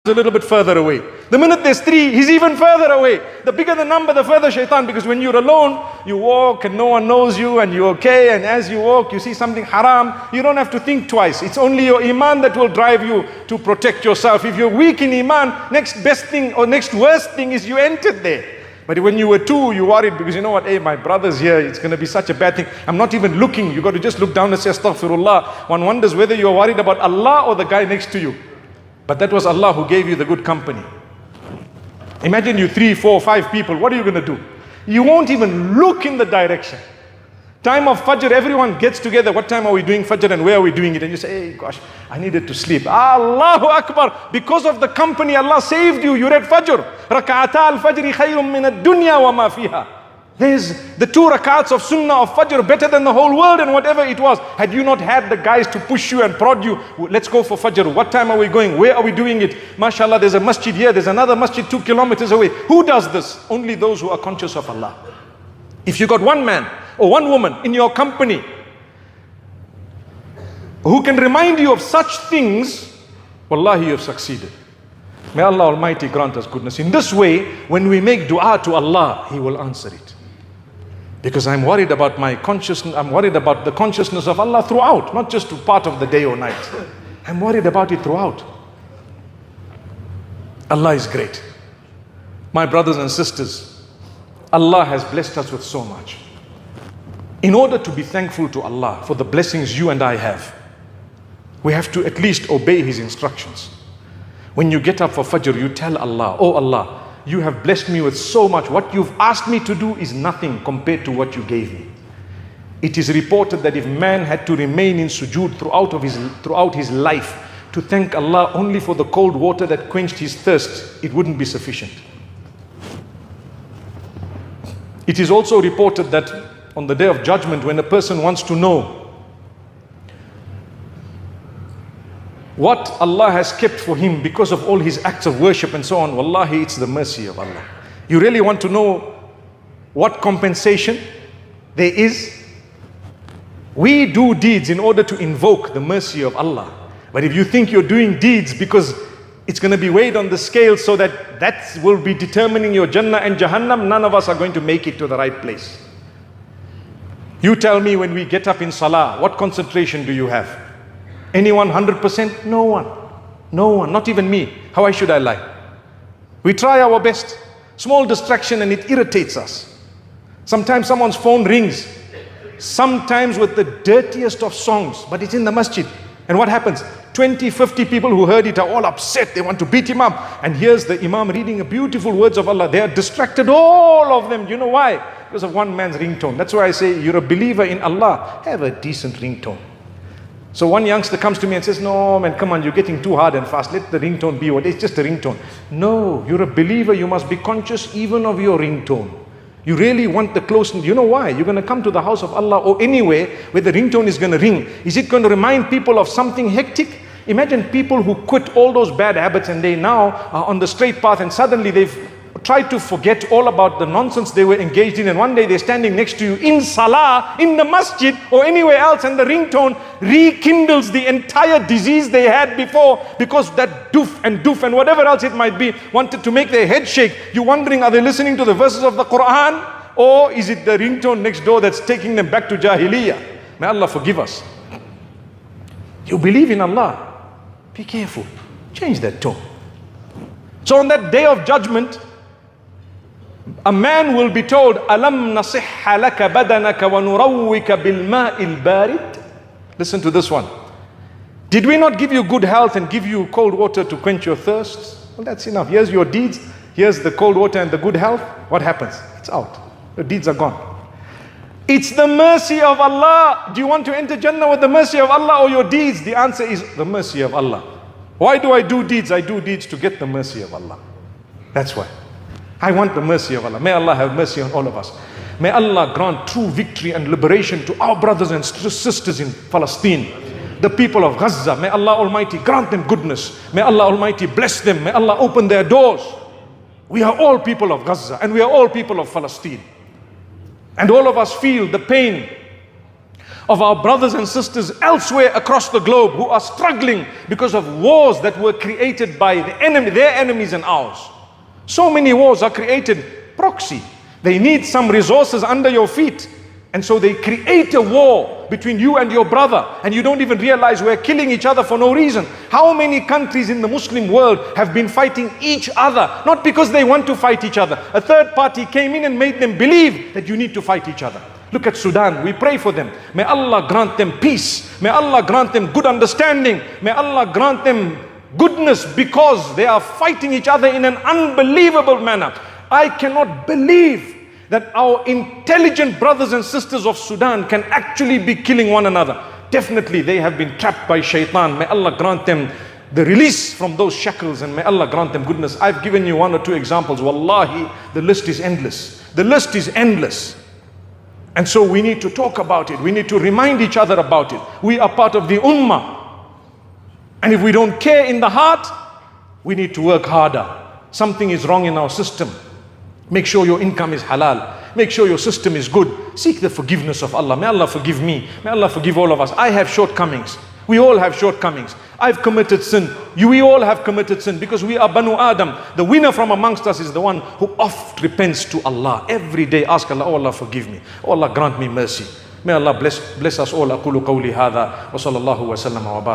a little bit further away. The minute there's 3, he's even further away. The bigger the number, the further shaitan, because when you're alone, you walk and no one knows you and you're okay, and as you walk, you see something haram, you don't have to think twice. It's only your iman that will drive you to protect yourself. If you're weak in iman, next best thing or next worst thing is you entered there. But when you were 2, you worried because you know what, hey, my brother's here, it's going to be such a bad thing. I'm not even looking. You got to just look down and say, astaghfirullah. One wonders whether you're worried about Allah or the guy next to you. But that was Allah who gave you the good company. Imagine you 3, 4, 5 people. What are you going to do? You won't even look in the direction. Time of Fajr, everyone gets together. What time are we doing Fajr and where are we doing it? And you say, hey, gosh, I needed to sleep. Allahu Akbar. Because of the company, Allah saved you. You read Fajr. Raka'ata al-Fajri khayrun min ad-dunya wa ma fiha. There's the 2 rakats of Sunnah of Fajr better than the whole world and whatever it was. Had you not had the guys to push you and prod you, let's go for Fajr. What time are we going? Where are we doing it? Masha Allah, there's a masjid here. There's another masjid 2 kilometers away. Who does this? Only those who are conscious of Allah. If you got one man or one woman in your company who can remind you of such things, wallahi, you have succeeded. May Allah Almighty grant us goodness. In this way, when we make dua to Allah, He will answer it. Because I'm worried about my consciousness, I'm worried about the consciousness of Allah throughout, not just part of the day or night. I'm worried about it throughout. Allah is great. My brothers and sisters, Allah has blessed us with so much. In order to be thankful to Allah for the blessings you and I have, we have to at least obey His instructions. When you get up for Fajr, you tell Allah, oh Allah, you have blessed me with so much. What you've asked me to do is nothing compared to what you gave me. It is reported that if man had to remain in sujood throughout his life to thank Allah only for the cold water that quenched his thirst, it wouldn't be sufficient. It is also reported that on the Day of Judgment, when a person wants to know what Allah has kept for him because of all his acts of worship and so on, wallahi, it's the mercy of Allah. You really want to know what compensation there is? We do deeds in order to invoke the mercy of Allah. But if you think you're doing deeds because it's going to be weighed on the scale so that will be determining your Jannah and Jahannam, none of us are going to make it to the right place. You tell me, when we get up in Salah, what concentration do you have? Anyone 100%? No one. No one, not even me. How should I lie? We try our best. Small distraction and it irritates us. Sometimes someone's phone rings. Sometimes with the dirtiest of songs, but it's in the masjid. And what happens? 20, 50 people who heard it are all upset. They want to beat him up. And here's the Imam reading a beautiful words of Allah. They are distracted, all of them. You know why? Because of one man's ringtone. That's why I say, you're a believer in Allah, have a decent ringtone. So one youngster comes to me and says, no man, come on, you're getting too hard and fast. Let the ringtone be what it's just a ringtone. No, you're a believer. You must be conscious even of your ringtone. You really want the closeness. You know why? You're going to come to the house of Allah or anywhere where the ringtone is going to ring. Is it going to remind people of something hectic? Imagine people who quit all those bad habits and they now are on the straight path, and suddenly they've tried to forget all about the nonsense they were engaged in, and one day they're standing next to you in Salah, in the masjid or anywhere else, and the ringtone rekindles the entire disease they had before, because that doof and whatever else it might be wanted to make their head shake. You're wondering, are they listening to the verses of the Quran, or is it the ringtone next door that's taking them back to Jahiliyyah? May Allah forgive us. You believe in Allah, be careful, change that tone. So on that Day of Judgment, a man will be told, Alam nasihha laka badanaka wa nurawwika bil ma'il barid. Listen to this one. Did we not give you good health and give you cold water to quench your thirst? Well, that's enough. Here's your deeds. Here's the cold water and the good health. What happens? It's out. Your deeds are gone. It's the mercy of Allah. Do you want to enter Jannah with the mercy of Allah or your deeds? The answer is the mercy of Allah. Why do I do deeds? I do deeds to get the mercy of Allah. That's why. I want the mercy of Allah. May Allah have mercy on all of us. May Allah grant true victory and liberation to our brothers and sisters in Palestine, the people of Gaza. May Allah Almighty grant them goodness. May Allah Almighty bless them. May Allah open their doors. We are all people of Gaza and we are all people of Palestine. And all of us feel the pain of our brothers and sisters elsewhere across the globe who are struggling because of wars that were created by the enemy, their enemies and ours. So many wars are created proxy. They need some resources under your feet. And so they create a war between you and your brother, and you don't even realize we're killing each other for no reason. How many countries in the Muslim world have been fighting each other, not because they want to fight each other? A third party came in and made them believe that you need to fight each other. Look at Sudan, we pray for them. May Allah grant them peace. May Allah grant them good understanding. May Allah grant them goodness, because they are fighting each other in an unbelievable manner. I cannot believe that our intelligent brothers and sisters of Sudan can actually be killing one another. Definitely they have been trapped by shaitan. May Allah grant them the release from those shackles, and may Allah grant them goodness. I've given you 1 or 2 examples. Wallahi, the list is endless. The list is endless. And so we need to talk about it. We need to remind each other about it. We are part of the ummah. And if we don't care in the heart, we need to work harder. Something is wrong in our system. Make sure your income is halal. Make sure your system is good. Seek the forgiveness of Allah. May Allah forgive me. May Allah forgive all of us. I have shortcomings. We all have shortcomings. I've committed sin. We all have committed sin, because we are Banu Adam. The winner from amongst us is the one who oft repents to Allah. Every day ask Allah, oh Allah, forgive me. Oh Allah, grant me mercy. May Allah bless us all. أقول قولي هذا وصلى الله وسلم وبارك.